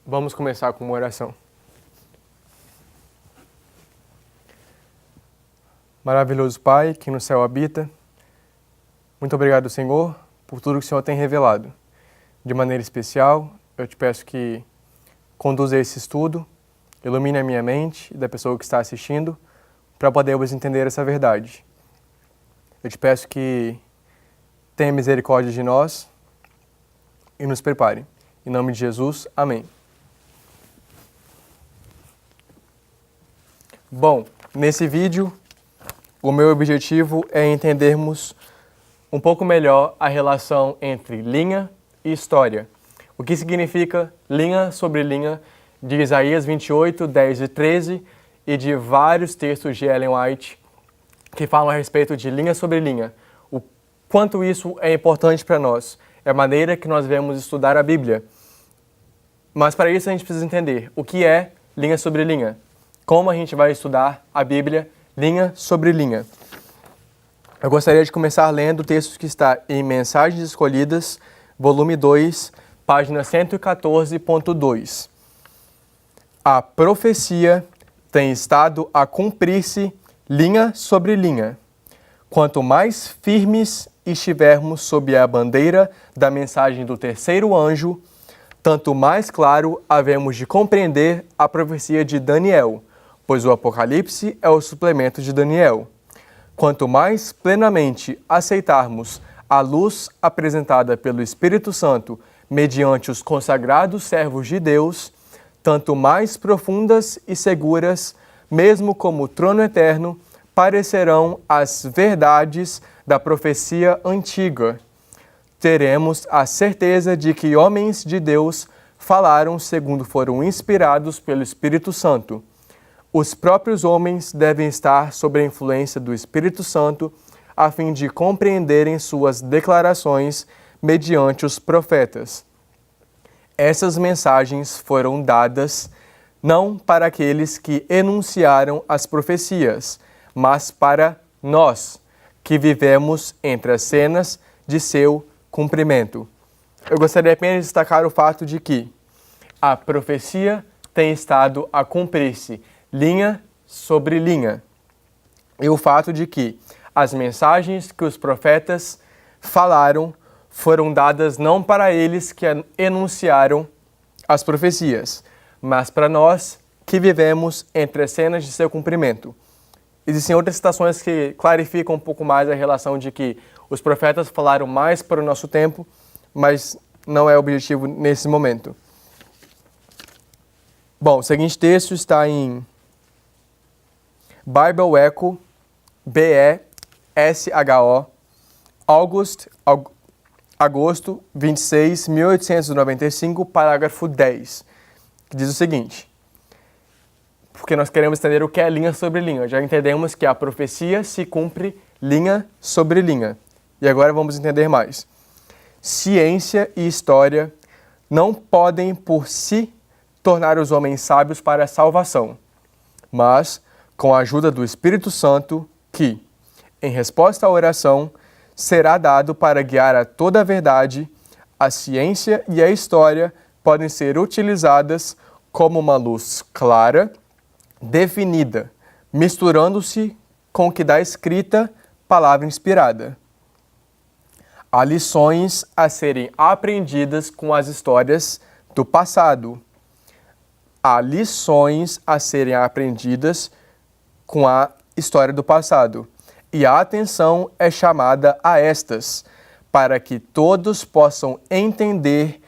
Vamos começar com uma oração. Maravilhoso Pai, que no céu habita, muito obrigado, Senhor, por tudo que o Senhor tem revelado. De maneira especial, eu te peço que conduza esse estudo, ilumine a minha mente e da pessoa que está assistindo, para podermos entender essa verdade. Eu te peço que tenha misericórdia de nós e nos prepare. Em nome de Jesus, amém. Bom, nesse vídeo, o meu objetivo é entendermos um pouco melhor a relação entre linha e história. O que significa linha sobre linha de Isaías 28, 10 e 13 e de vários textos de Ellen White que falam a respeito de linha sobre linha. O quanto isso é importante para nós. É a maneira que nós devemos estudar a Bíblia. Mas para isso a gente precisa entender o que é linha sobre linha. Como a gente vai estudar a Bíblia linha sobre linha. Eu gostaria de começar lendo o texto que está em Mensagens Escolhidas, volume 2, página 114.2. A profecia tem estado a cumprir-se linha sobre linha. Quanto mais firmes estivermos sob a bandeira da mensagem do terceiro anjo, tanto mais claro havemos de compreender a profecia de Daniel, pois o Apocalipse é o suplemento de Daniel. Quanto mais plenamente aceitarmos a luz apresentada pelo Espírito Santo mediante os consagrados servos de Deus, tanto mais profundas e seguras, mesmo como o trono eterno, parecerão as verdades da profecia antiga. Teremos a certeza de que homens de Deus falaram segundo foram inspirados pelo Espírito Santo. Os próprios homens devem estar sob a influência do Espírito Santo a fim de compreenderem suas declarações mediante os profetas. Essas mensagens foram dadas não para aqueles que enunciaram as profecias, mas para nós, que vivemos entre as cenas de seu cumprimento. Eu gostaria apenas de destacar o fato de que a profecia tem estado a cumprir-se linha sobre linha. E o fato de que as mensagens que os profetas falaram foram dadas não para eles que enunciaram as profecias, mas para nós que vivemos entre as cenas de seu cumprimento. Existem outras citações que clarificam um pouco mais a relação de que os profetas falaram mais para o nosso tempo, mas não é o objetivo nesse momento. Bom, o seguinte texto está em Bible Echo, B-E-S-H-O, agosto 26, 1895, parágrafo 10, que diz o seguinte: porque nós queremos entender o que é linha sobre linha. Já entendemos que a profecia se cumpre linha sobre linha. E agora vamos entender mais. Ciência e história não podem por si tornar os homens sábios para a salvação, mas com a ajuda do Espírito Santo, que, em resposta à oração, será dado para guiar a toda a verdade, a ciência e a história podem ser utilizadas como uma luz clara, definida, misturando-se com o que dá escrita palavra inspirada. Há lições a serem aprendidas com as histórias do passado. Há lições a serem aprendidas com a história do passado. E a atenção é chamada a estas, para que todos possam entender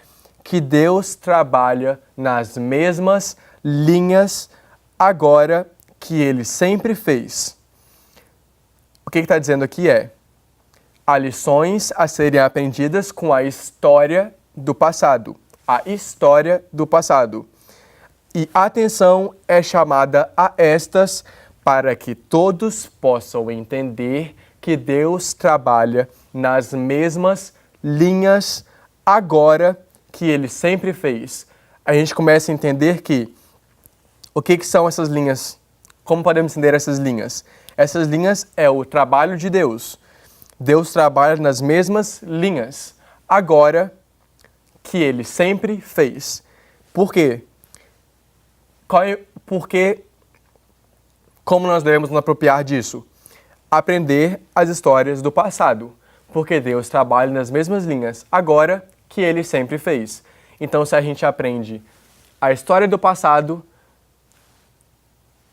que Deus trabalha nas mesmas linhas agora que Ele sempre fez. O que está dizendo aqui é: há lições a serem aprendidas com a história do passado. A história do passado. E a atenção é chamada a estas para que todos possam entender que Deus trabalha nas mesmas linhas agora que Ele sempre fez. A gente começa a entender que o que são essas linhas? Como podemos entender essas linhas? Essas linhas é o trabalho de Deus. Deus trabalha nas mesmas linhas agora que Ele sempre fez. Por quê? Como nós devemos nos apropriar disso? Aprender as histórias do passado, porque Deus trabalha nas mesmas linhas agora que Ele sempre fez. Então, se a gente aprende a história do passado,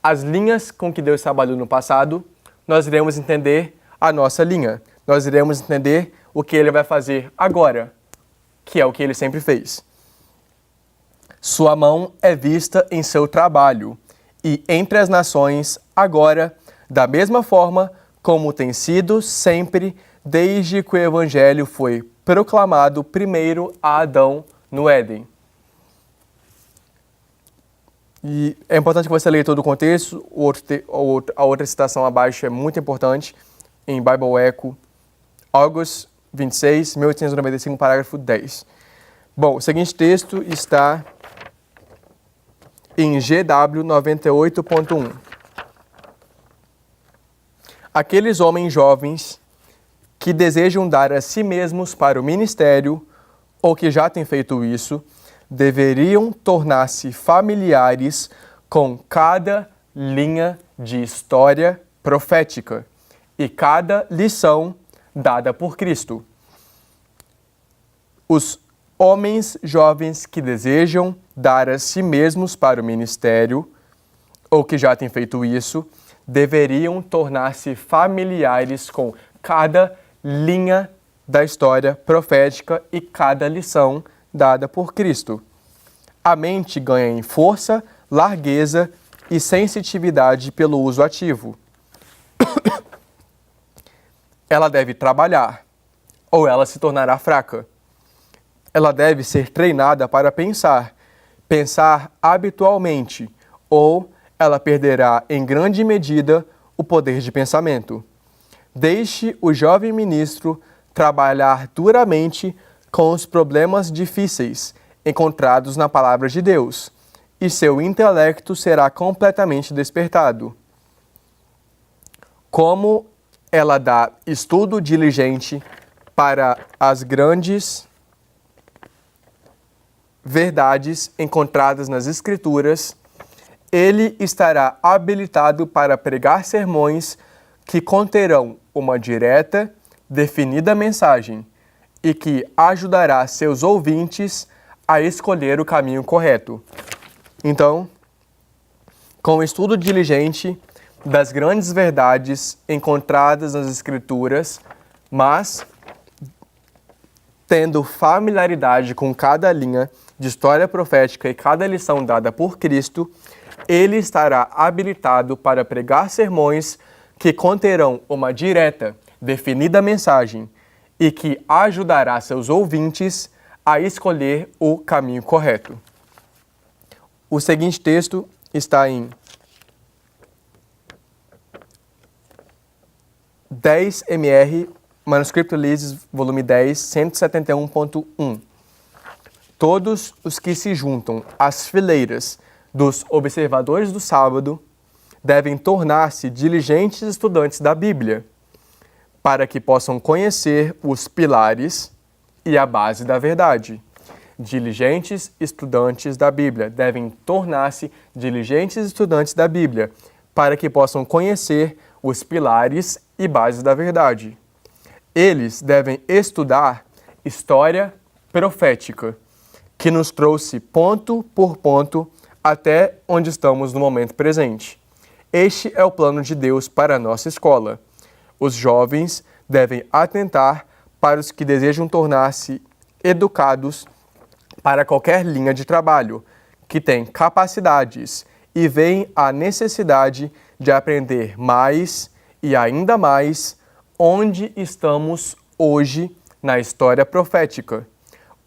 as linhas com que Deus trabalhou no passado, nós iremos entender a nossa linha. Nós iremos entender o que Ele vai fazer agora, que é o que Ele sempre fez. Sua mão é vista em seu trabalho, e entre as nações, agora, da mesma forma como tem sido sempre, desde que o Evangelho foi proclamado primeiro a Adão no Éden. E é importante que você leia todo o contexto. A outra citação abaixo é muito importante, em Bible Echo, August 26, 1895, parágrafo 10. Bom, o seguinte texto está em GW 98.1. Aqueles homens jovens que desejam dar a si mesmos para o ministério, ou que já têm feito isso, deveriam tornar-se familiares com cada linha de história profética e cada lição dada por Cristo. Os homens jovens que desejam dar a si mesmos para o ministério, ou que já têm feito isso, deveriam tornar-se familiares com cada linha da história profética e cada lição dada por Cristo. A mente ganha em força, largueza e sensitividade pelo uso ativo. Ela deve trabalhar, ou ela se tornará fraca. Ela deve ser treinada para pensar habitualmente, ou ela perderá em grande medida o poder de pensamento. Deixe o jovem ministro trabalhar duramente com os problemas difíceis encontrados na palavra de Deus, e seu intelecto será completamente despertado. Como ela dá estudo diligente para as grandes verdades encontradas nas Escrituras, ele estará habilitado para pregar sermões que conterão uma direta, definida mensagem e que ajudará seus ouvintes a escolher o caminho correto. Então, com o estudo diligente das grandes verdades encontradas nas Escrituras, mas tendo familiaridade com cada linha de história profética e cada lição dada por Cristo, ele estará habilitado para pregar sermões que conterão uma direta, definida mensagem e que ajudará seus ouvintes a escolher o caminho correto. O seguinte texto está em 10 MR, Manuscrito Lises, volume 10, 171.1. Todos os que se juntam às fileiras dos observadores do sábado devem tornar-se diligentes estudantes da Bíblia, para que possam conhecer os pilares e a base da verdade. Diligentes estudantes da Bíblia devem tornar-se diligentes estudantes da Bíblia, para que possam conhecer os pilares e bases da verdade. Eles devem estudar história profética, que nos trouxe ponto por ponto até onde estamos no momento presente. Este é o plano de Deus para a nossa escola. Os jovens devem atentar para os que desejam tornar-se educados para qualquer linha de trabalho, que têm capacidades e veem a necessidade de aprender mais e ainda mais onde estamos hoje na história profética,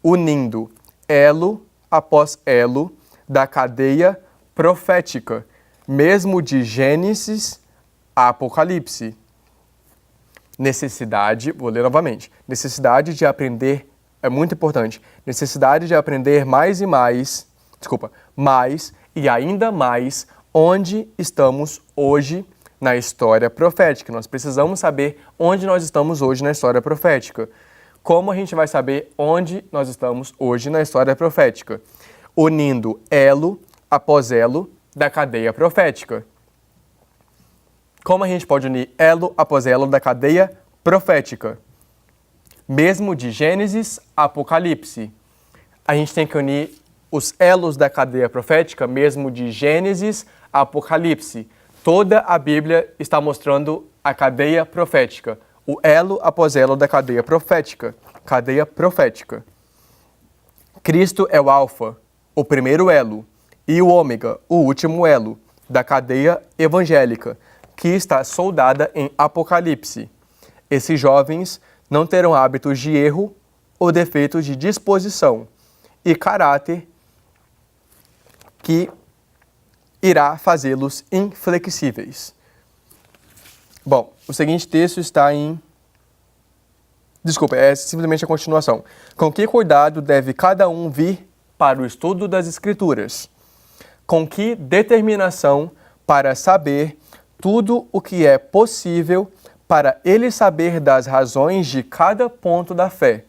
unindo elo após elo da cadeia profética, mesmo de Gênesis a Apocalipse. Vou ler novamente, necessidade de aprender, é muito importante, necessidade de aprender mais e ainda mais onde estamos hoje na história profética. Nós precisamos saber onde nós estamos hoje na história profética. Como a gente vai saber onde nós estamos hoje na história profética? Unindo elo após elo da cadeia profética. Como a gente pode unir elo após elo da cadeia profética? Mesmo de Gênesis a Apocalipse, a gente tem que unir os elos da cadeia profética, mesmo de Gênesis a Apocalipse. Toda a Bíblia está mostrando a cadeia profética, o elo após elo da cadeia profética. Cadeia profética. Cristo é o alfa, o primeiro elo, e o ômega, o último elo, da cadeia evangélica, que está soldada em Apocalipse. Esses jovens não terão hábitos de erro ou defeitos de disposição e caráter que irá fazê-los inflexíveis. Bom, o seguinte texto está em... Desculpa, é simplesmente a continuação. Com que cuidado deve cada um vir para o estudo das Escrituras? Com que determinação para saber tudo o que é possível para ele saber das razões de cada ponto da fé.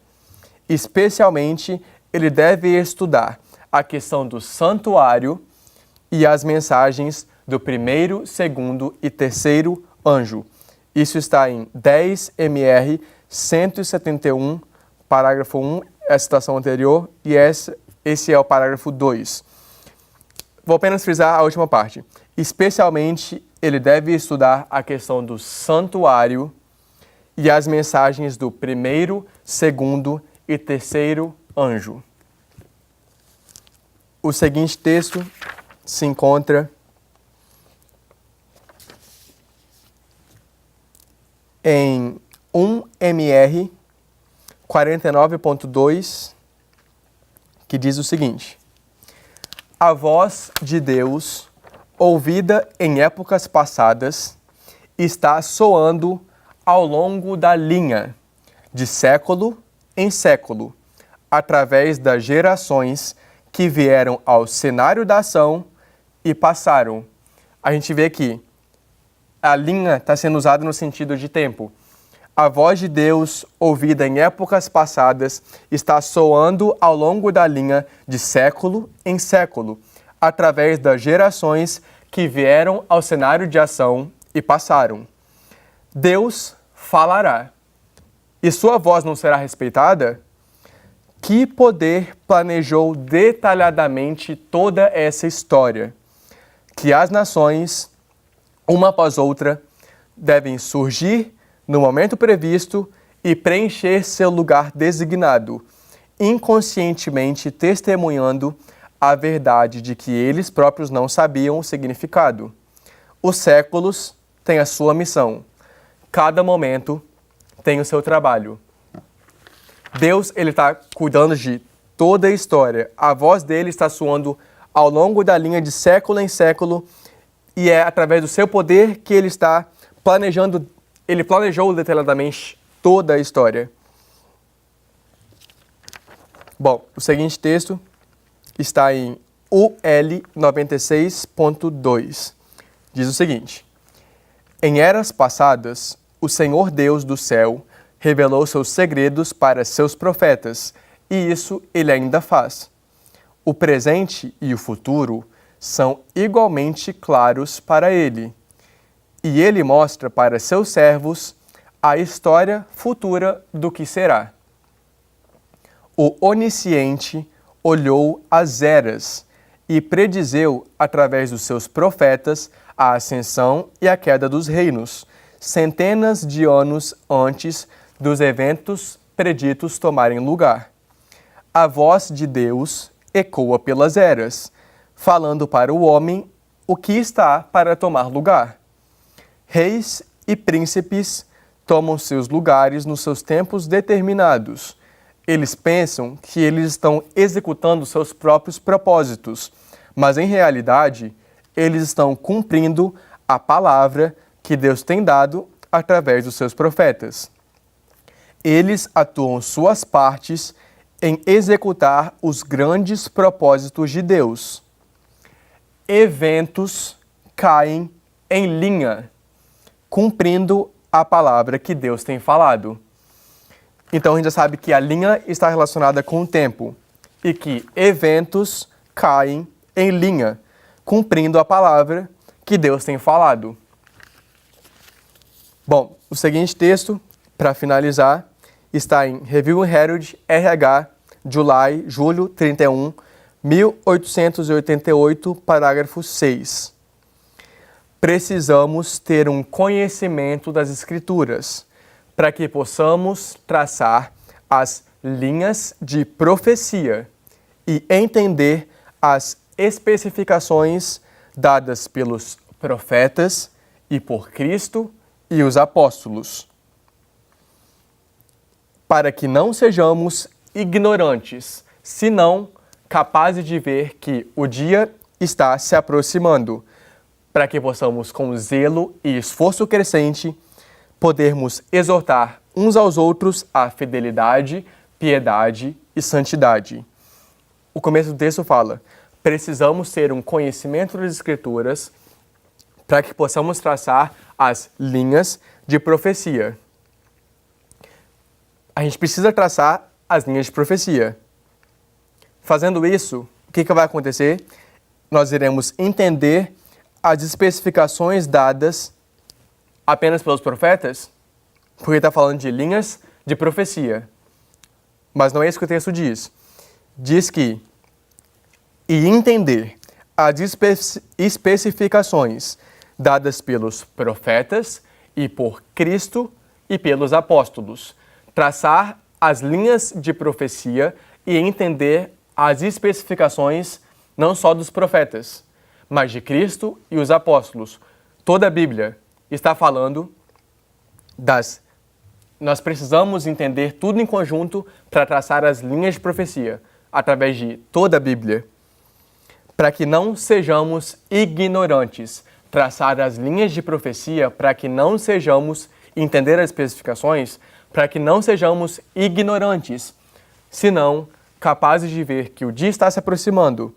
Especialmente, ele deve estudar a questão do santuário e as mensagens do primeiro, segundo e terceiro anjo. Isso está em 10 MR 171, parágrafo 1, é a citação anterior, e esse é o parágrafo 2. Vou apenas frisar a última parte. Especialmente, ele deve estudar a questão do santuário e as mensagens do primeiro, segundo e terceiro anjo. O seguinte texto se encontra em 1 MR 49.2, que diz o seguinte: a voz de Deus, ouvida em épocas passadas, está soando ao longo da linha, de século em século, através das gerações que vieram ao cenário da ação e passaram. A gente vê que a linha está sendo usada no sentido de tempo. A voz de Deus, ouvida em épocas passadas, está soando ao longo da linha de século em século, através das gerações que vieram ao cenário de ação e passaram. Deus falará, e sua voz não será respeitada? Que poder planejou detalhadamente toda essa história? Que as nações, uma após outra, devem surgir no momento previsto e preencher seu lugar designado, inconscientemente testemunhando a verdade de que eles próprios não sabiam o significado. Os séculos têm a sua missão. Cada momento tem o seu trabalho. Deus, ele está cuidando de toda a história. A voz dele está soando ao longo da linha de século em século e é através do seu poder que ele está planejando. Ele planejou detalhadamente toda a história. Bom, o seguinte texto está em UL 96.2. Diz o seguinte: em eras passadas, o Senhor Deus do céu revelou seus segredos para seus profetas, e isso ele ainda faz. O presente e o futuro são igualmente claros para ele. E ele mostra para seus servos a história futura do que será. O Onisciente olhou as eras e predizeu, através dos seus profetas, a ascensão e a queda dos reinos, centenas de anos antes dos eventos preditos tomarem lugar. A voz de Deus ecoa pelas eras, falando para o homem o que está para tomar lugar. Reis e príncipes tomam seus lugares nos seus tempos determinados. Eles pensam que eles estão executando seus próprios propósitos, mas em realidade, eles estão cumprindo a palavra que Deus tem dado através dos seus profetas. Eles atuam suas partes em executar os grandes propósitos de Deus. Eventos caem em linha, cumprindo a palavra que Deus tem falado. Então a gente já sabe que a linha está relacionada com o tempo e que eventos caem em linha. cumprindo a palavra que Deus tem falado. Bom, o seguinte texto, para finalizar, está em Review Herald RH, julho 31, 1888, parágrafo 6. Precisamos ter um conhecimento das Escrituras, para que possamos traçar as linhas de profecia e entender as especificações dadas pelos profetas e por Cristo e os apóstolos, para que não sejamos ignorantes, senão capazes de ver que o dia está se aproximando, para que possamos, com zelo e esforço crescente, podermos exortar uns aos outros à fidelidade, piedade e santidade. O começo do texto fala: precisamos ter um conhecimento das Escrituras para que possamos traçar as linhas de profecia. A gente precisa traçar as linhas de profecia. Fazendo isso, o que vai acontecer? Nós iremos entender as especificações dadas apenas pelos profetas, porque está falando de linhas de profecia. Mas não é isso que o texto diz. Diz que entender as especificações dadas pelos profetas e por Cristo e pelos apóstolos. Traçar as linhas de profecia e entender as especificações não só dos profetas, mas de Cristo e os apóstolos. Toda a Bíblia está falando Nós precisamos entender tudo em conjunto para traçar as linhas de profecia, através de toda a Bíblia, para que não sejamos ignorantes. Traçar as linhas de profecia para que não sejamos, entender as especificações, para que não sejamos ignorantes, senão capazes de ver que o dia está se aproximando,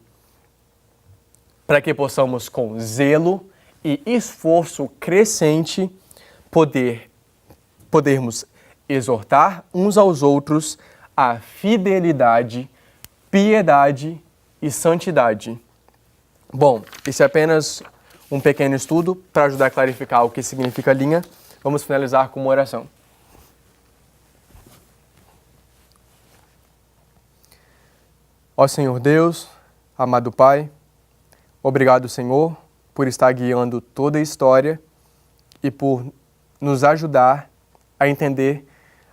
para que possamos, com zelo e esforço crescente, podermos exortar uns aos outros à fidelidade, piedade e santidade. Bom, esse é apenas um pequeno estudo para ajudar a clarificar o que significa linha. Vamos finalizar com uma oração. Ó Senhor Deus, amado Pai, obrigado, Senhor, por estar guiando toda a história e por nos ajudar a entender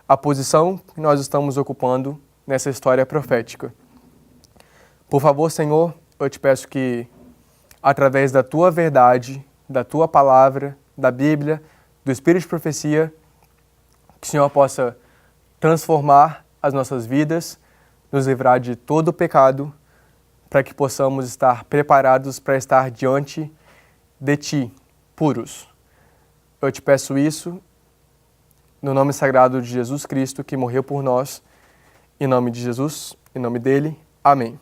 a posição que nós estamos ocupando nessa história profética. Por favor, Senhor, eu te peço que, através da Tua verdade, da Tua palavra, da Bíblia, do Espírito de profecia, que o Senhor possa transformar as nossas vidas, nos livrar de todo o pecado, para que possamos estar preparados para estar diante de Ti, puros. Eu te peço isso no nome sagrado de Jesus Cristo, que morreu por nós. Em nome de Jesus, em nome dele, amém.